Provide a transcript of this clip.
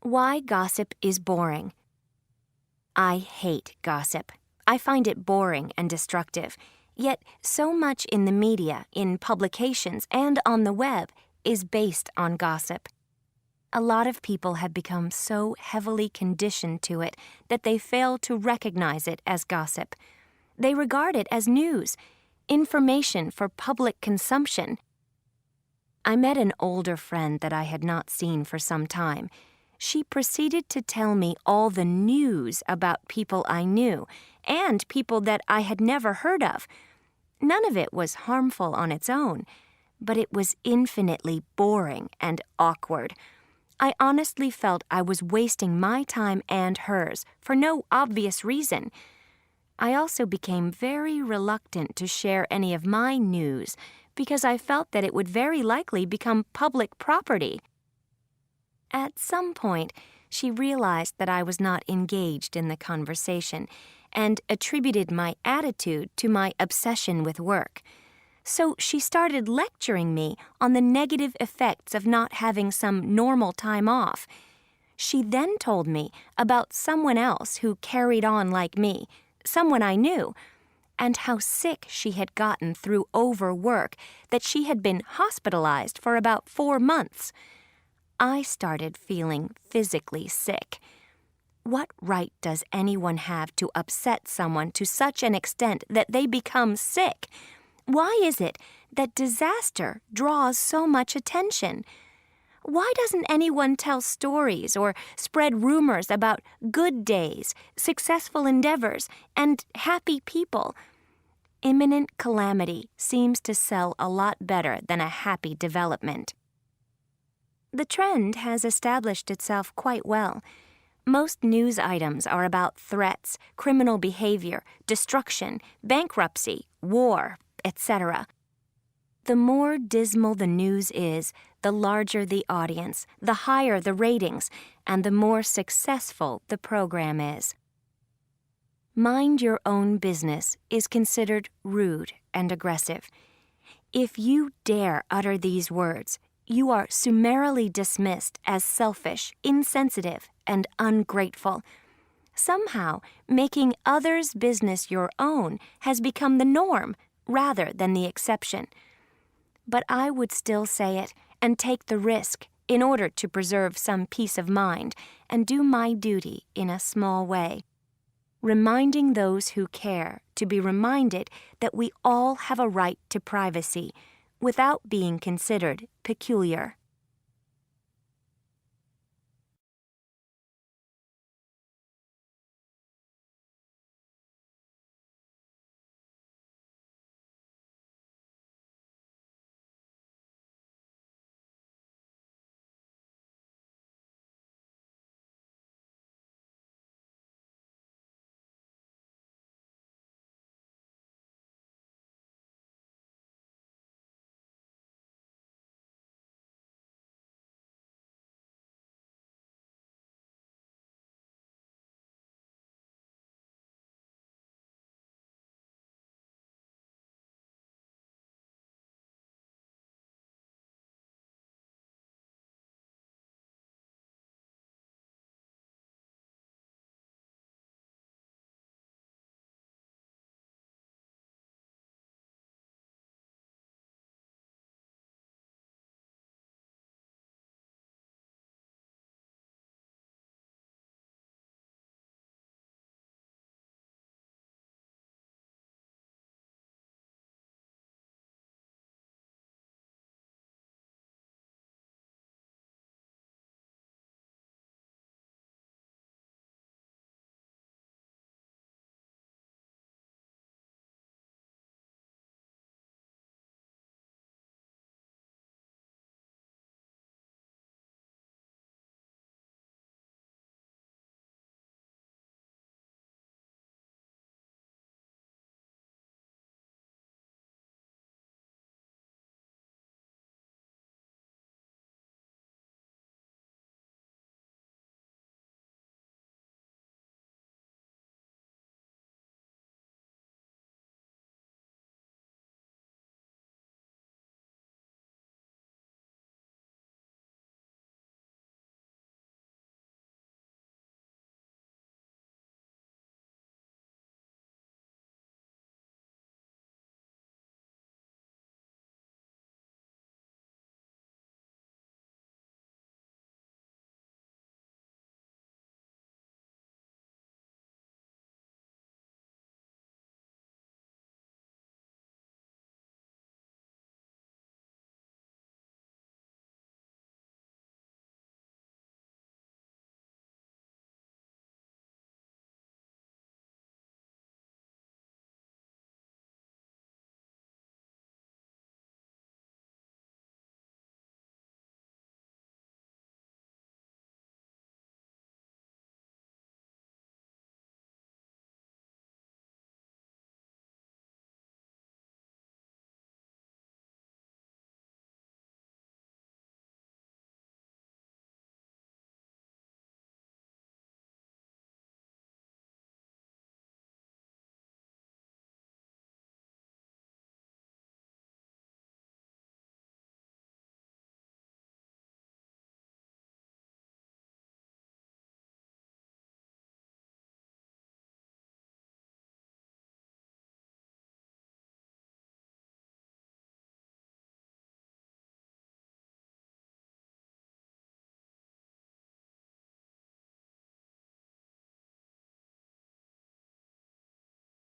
Why gossip is boring. I hate gossip. I find it boring and destructive. Yet so much in the media, in publications, and on the web is based on gossip. A lot of people have become so heavily conditioned to it that they fail to recognize it as gossip. They regard it as news, information for public consumption. I met an older friend that I had not seen for some time. She proceeded to tell me all the news about people I knew and people that I had never heard of. None of it was harmful on its own, but it was infinitely boring and awkward. I honestly felt I was wasting my time and hers for no obvious reason. I also became very reluctant to share any of my news because I felt that it would very likely become public property. At some point, she realized that I was not engaged in the conversation and attributed my attitude to my obsession with work. So she started lecturing me on the negative effects of not having some normal time off. She then told me about someone else who carried on like me, someone I knew, and how sick she had gotten through overwork, that she had been hospitalized for about 4 months. I started feeling physically sick. What right does anyone have to upset someone to such an extent that they become sick? Why is it that disaster draws so much attention? Why doesn't anyone tell stories or spread rumors about good days, successful endeavors, and happy people? Imminent calamity seems to sell a lot better than a happy development. The trend has established itself quite well. Most news items are about threats, criminal behavior, destruction, bankruptcy, war, etc. The more dismal the news is, the larger the audience, the higher the ratings, and the more successful the program is. Mind your own business is considered rude and aggressive. If you dare utter these words, you are summarily dismissed as selfish, insensitive, and ungrateful. Somehow, making others' business your own has become the norm rather than the exception. But I would still say it and take the risk in order to preserve some peace of mind and do my duty in a small way, reminding those who care to be reminded that we all have a right to privacy without being considered peculiar.